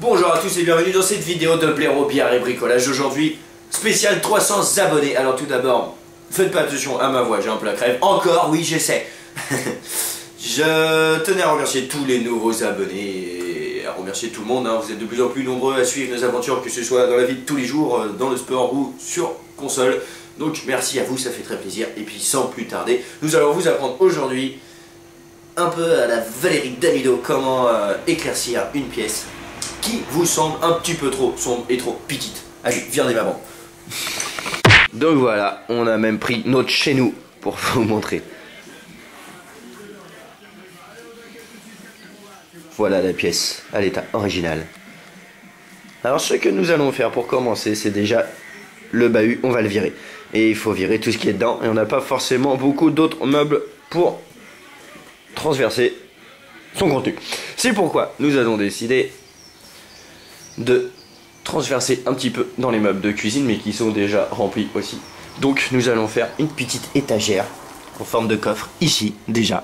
Bonjour à tous et bienvenue dans cette vidéo de Blaireau Bière et Bricolage. Aujourd'hui, spécial 300 abonnés. Alors tout d'abord, faites pas attention à ma voix, j'ai un peu la crève. Encore, oui, j'essaie. Je tenais à remercier tous les nouveaux abonnés et à remercier tout le monde. Vous êtes de plus en plus nombreux à suivre nos aventures, que ce soit dans la vie de tous les jours, dans le sport ou sur console. Donc merci à vous, ça fait très plaisir. Et puis sans plus tarder, nous allons vous apprendre aujourd'hui un peu à la Valérie Damido comment éclaircir une pièce qui vous semble un petit peu trop sombre et trop petite. Allez, viens des mamans. Donc voilà, on a même pris notre chez nous pour vous montrer. Voilà la pièce à l'état original. Alors ce que nous allons faire pour commencer, c'est déjà le bahut, on va le virer. Et il faut virer tout ce qui est dedans, et on n'a pas forcément beaucoup d'autres meubles pour transverser son contenu. C'est pourquoi nous avons décidé de transverser un petit peu dans les meubles de cuisine, mais qui sont déjà remplis aussi. Donc nous allons faire une petite étagère en forme de coffre, ici déjà,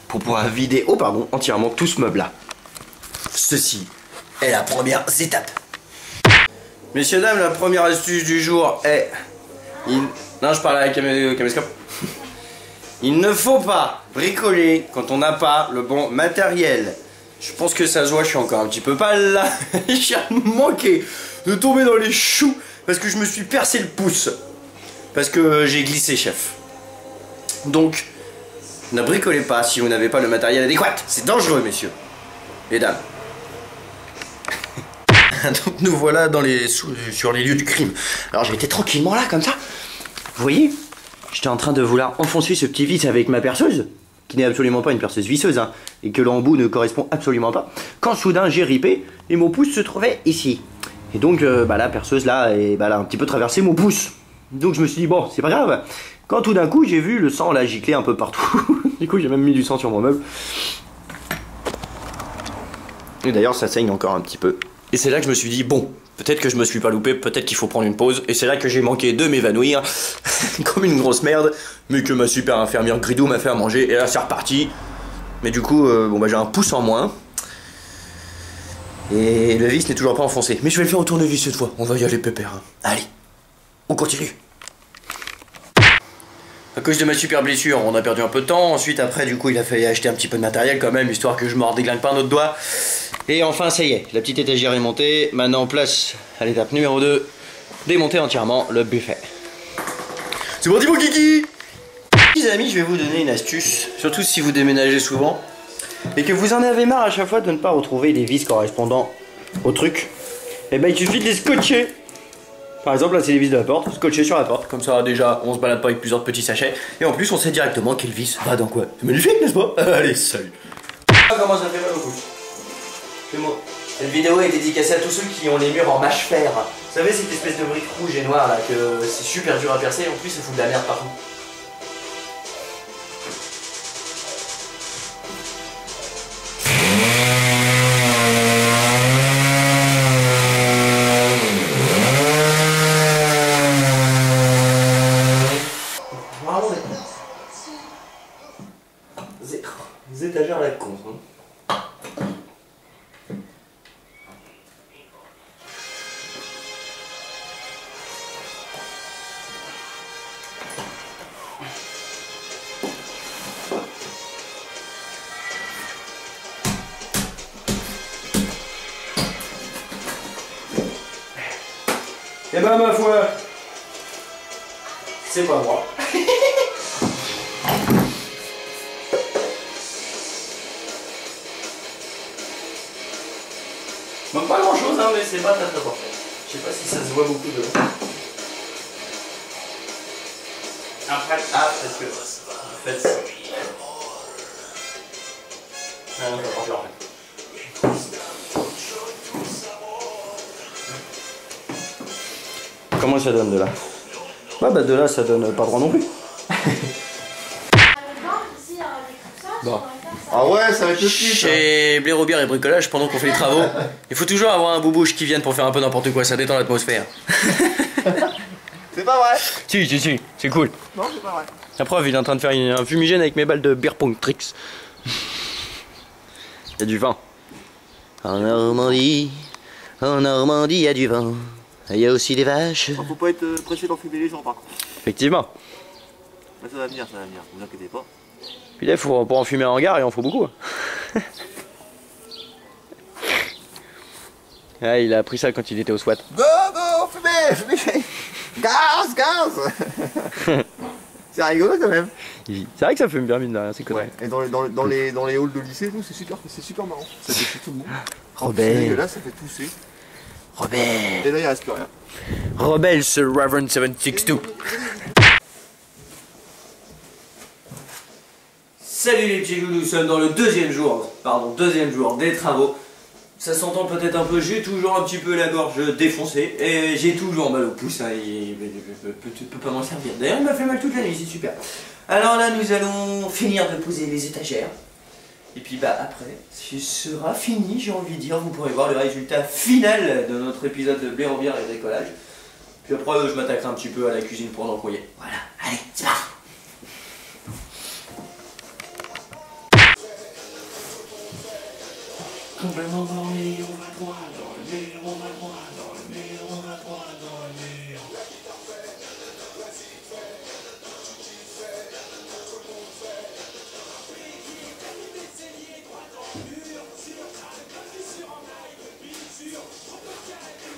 pour pouvoir vider, entièrement tout ce meuble là. Ceci est la première étape. Messieurs, dames, la première astuce du jour est... Non, je parle avec caméscope. Il ne faut pas bricoler quand on n'a pas le bon matériel. Je pense que ça se voit, je suis encore un petit peu pâle là. J'ai manqué de tomber dans les choux parce que je me suis percé le pouce. Parce que j'ai glissé, chef. Donc, ne bricolez pas si vous n'avez pas le matériel adéquat. C'est dangereux, messieurs et dames. Donc nous voilà sur les lieux du crime. Alors j'étais tranquillement là, comme ça. Vous voyez, j'étais en train de vouloir enfoncer ce petit vis avec ma perceuse, qui n'est absolument pas une perceuse visseuse, hein, et que l'embout ne correspond absolument pas, quand soudain j'ai ripé, et mon pouce se trouvait ici. Et donc la perceuse là, elle a un petit peu traversé mon pouce. Donc je me suis dit, bon, c'est pas grave. Quand tout d'un coup j'ai vu le sang là gicler un peu partout. Du coup j'ai même mis du sang sur mon meuble. Et d'ailleurs ça saigne encore un petit peu. Et c'est là que je me suis dit, bon, peut-être que je me suis pas loupé, peut-être qu'il faut prendre une pause. Et c'est là que j'ai manqué de m'évanouir, comme une grosse merde, mais que ma super infirmière Gridou m'a fait à manger. Et là c'est reparti. Mais du coup, j'ai un pouce en moins. Et le vis n'est toujours pas enfoncé. Mais je vais le faire au tournevis cette fois, on va y aller pépère. Hein. Allez, on continue. À cause de ma super blessure, on a perdu un peu de temps. Ensuite, après, du coup, il a fallu acheter un petit peu de matériel quand même, histoire que je me redéglingue pas un autre doigt. Et enfin, ça y est, la petite étagère est montée. Maintenant, place à l'étape numéro 2, démonter entièrement le buffet. C'est parti mon kiki! Les amis, je vais vous donner une astuce, surtout si vous déménagez souvent, et que vous en avez marre à chaque fois de ne pas retrouver les vis correspondant au truc. Et ben, il suffit de les scotcher. Par exemple, là c'est les vis de la porte, scotché sur la porte, comme ça déjà on se balade pas avec plusieurs petits sachets, et en plus on sait directement quelle vis va dans quoi. C'est magnifique, n'est-ce pas? Allez, salut. Comment ça fait mal au pouce. C'est bon. Cette vidéo est dédicacée à tous ceux qui ont les murs en mâche-fer. Vous savez cette espèce de brique rouge et noire là, que c'est super dur à percer, et en plus ça fout de la merde partout. Des étagères à la con, hein. Et ben ma foi, c'est pas moi. Même pas grand chose, hein, mais c'est pas très parfait. Je sais pas si ça se voit beaucoup de là. Après, parce que en fait ça. Ah non, ça va partir en fait. Comment ça donne de là? Ouais, bah de là ça donne pas droit non plus. Bon. Ah ouais, ça va être le plus. Chez Blaireau Bière et Bricolage, pendant qu'on fait les travaux, il faut toujours avoir un boubouche qui vienne pour faire un peu n'importe quoi, ça détend l'atmosphère. C'est pas vrai. Si, c'est cool. Non, c'est pas vrai. La preuve, il est en train de faire un fumigène avec mes balles de beer pong tricks. Il y a du vin. En Normandie, En Normandie, il y a du vent. Il y a aussi des vaches. Faut pas être pressé d'enfumer les gens par contre. Effectivement. Mais ça va venir, vous inquiétez pas. Puis là, pour en fumer un hangar, il en faut beaucoup. Ah, il a appris ça quand il était au SWAT. Go, go, fumez. Gaz. C'est rigolo quand même. C'est vrai que ça fume bien, mine de rien, c'est cool. Ouais. Et dans les halls de lycée, c'est super marrant. Ça déchire tout le monde. Rebelle. Là, ça fait tousser. Rebelle. Et là, il reste plus rien. Rebelle, ce Reverend 762. Salut les petits loups, nous sommes dans le deuxième jour des travaux. Ça s'entend peut-être un peu, j'ai toujours un petit peu la gorge défoncée et j'ai toujours mal au pouce, hein, je peux pas m'en servir. D'ailleurs, il m'a fait mal toute la nuit, c'est super. Alors là, nous allons finir de poser les étagères. Et puis bah après, ce sera fini, j'ai envie de dire, vous pourrez voir le résultat final de notre épisode de blé en bière et bricolage. Puis après, je m'attaquerai un petit peu à la cuisine pour l'encoyer. Voilà, allez, c'est parti. Complètement dormi, on va droit dans le mur, on va droit dans le mur, on va droit dans le mur.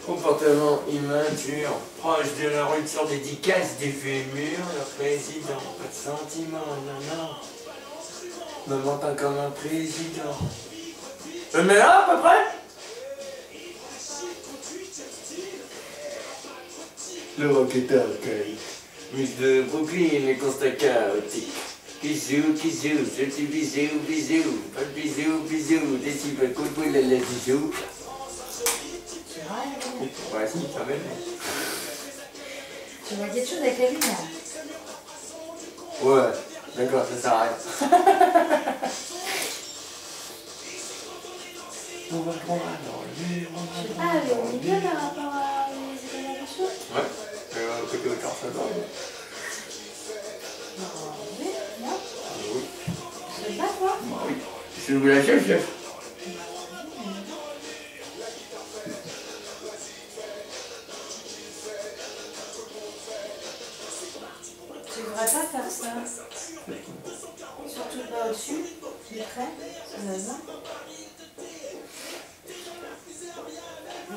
Comportement immature, proche de la rupture dédicace des fémurs, le président, pas de sentiment, non, me mentant comme un président. Je mets là à peu près. Le rock est archaïque. Mus de Brooklyn, les constats chaotiques. Bisous, bisous, je dis bisous, bisous. Pas de bisous, bisous. Décibel, coup de boule, la bisous. Ouais, si, ça va bien. Tu vois quelque chose avec la lumière. Ouais, d'accord, ça sert à rien. On va droit dans le mur, on va droit Ah, dans on est le bien mur. par rapport à les évaluations. Ouais, côté hauteur, ça va. Oui, non. Oui. C'est pas quoi. Bah oui. C'est vous la chef. Tu devrais pas faire ça. Surtout pas au-dessus, du trait, ça va bien.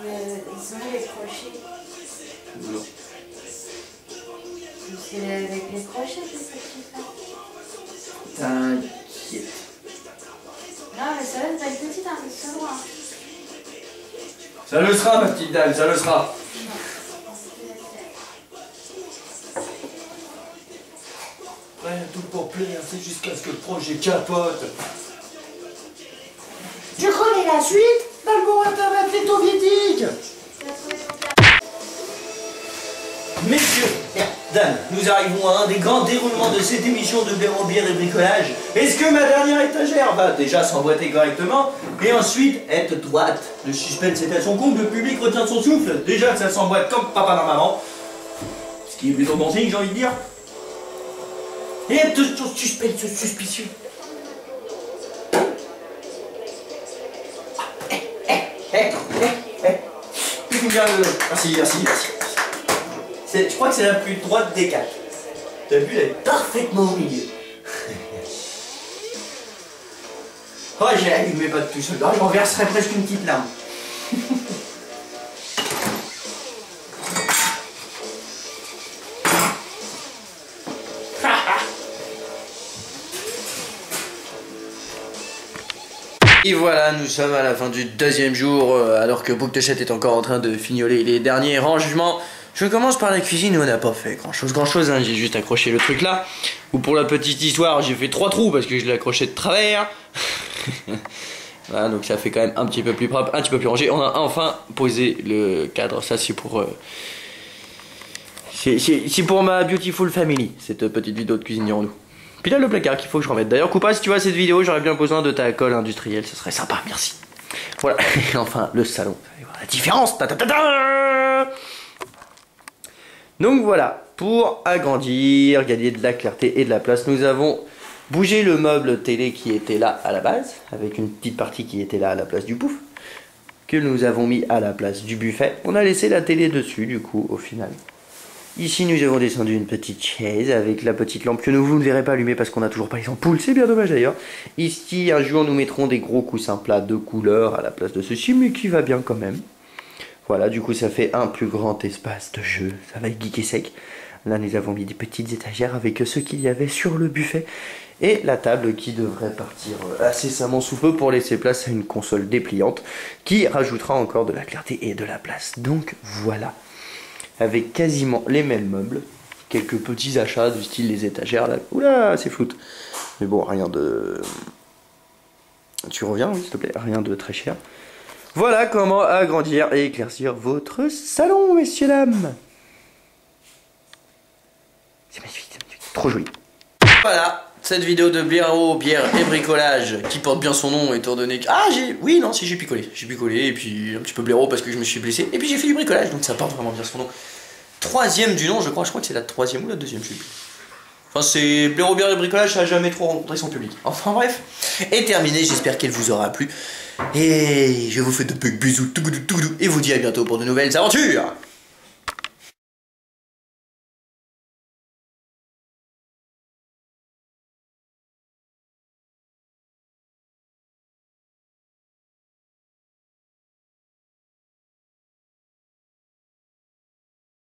Mais ils sont où les crochets? Non. C'est avec les crochets que c'est ce que tu fais. T'inquiète. Non, mais ça va, c'est pas une petite, hein, c'est loin. Ça le sera, ma petite dame, ça le sera. Prêt à tout pour plaire, c'est jusqu'à ce que le projet capote. Tu connais la suite? Dans le bon internet, les soviétiques. Messieurs, dames, nous arrivons à un des grands déroulements de cette émission de blé en bière et bricolage. Est-ce que ma dernière étagère va déjà s'emboîter correctement et ensuite être droite? Le suspense est à son comble, le public retient son souffle. Déjà que ça s'emboîte comme papa dans maman. Ce qui est plutôt bon signe, j'ai envie de dire. Et attention, suspense suspicieux. Merci, merci, merci. Je crois que c'est la plus droite des quatre. T'as vu, elle est parfaitement au milieu. Oh, j'ai allumé pas de tout seul. J'en verserais presque une petite larme. Et voilà, nous sommes à la fin du deuxième jour, alors que Bouctechette est encore en train de fignoler les derniers rangements. Je commence par la cuisine où on n'a pas fait grand-chose, hein. J'ai juste accroché le truc là. Ou pour la petite histoire, j'ai fait 3 trous parce que je l'ai accroché de travers. Voilà, donc ça fait quand même un petit peu plus propre, un petit peu plus rangé. On a enfin posé le cadre, ça c'est pour... c'est pour ma beautiful family, cette petite vidéo de cuisine dirons-nous. Puis là le placard qu'il faut que je remette. D'ailleurs Coupa, si tu vois cette vidéo, j'aurais bien besoin de ta colle industrielle, ce serait sympa, merci. Voilà, enfin le salon, vous allez voir la différence. Ta -ta -ta -ta. Donc voilà, pour agrandir, gagner de la clarté et de la place, nous avons bougé le meuble télé qui était là à la base, avec une petite partie qui était là à la place du pouf, que nous avons mis à la place du buffet. On a laissé la télé dessus du coup au final. Ici nous avons descendu une petite chaise avec la petite lampe que vous ne verrez pas allumer parce qu'on n'a toujours pas les ampoules, c'est bien dommage d'ailleurs. Ici un jour nous mettrons des gros coussins plats de couleur à la place de ceci, mais qui va bien quand même. Voilà, du coup ça fait un plus grand espace de jeu, ça va être geek et sec. Là nous avons mis des petites étagères avec ce qu'il y avait sur le buffet. Et la table qui devrait partir incessamment sous peu pour laisser place à une console dépliante qui rajoutera encore de la clarté et de la place. Donc voilà, avec quasiment les mêmes meubles, quelques petits achats du style les étagères là. Oula, c'est flou. Mais bon, rien de... Tu reviens, oui, s'il te plaît, rien de très cher. Voilà comment agrandir et éclaircir votre salon, messieurs, dames. C'est magnifique, trop joli. Voilà. Cette vidéo de blaireau, bière et bricolage qui porte bien son nom étant donné que... Ah j'ai picolé. J'ai picolé et puis un petit peu blaireau parce que je me suis blessé. Et puis j'ai fait du bricolage donc ça porte vraiment bien son nom. Troisième du nom je crois que c'est la troisième ou la deuxième je sais plus. Enfin c'est blaireau, bière et bricolage, ça a jamais trop rencontré son public. Enfin bref, et terminé, j'espère qu'elle vous aura plu. Et je vous fais de big bisous et vous dis à bientôt pour de nouvelles aventures.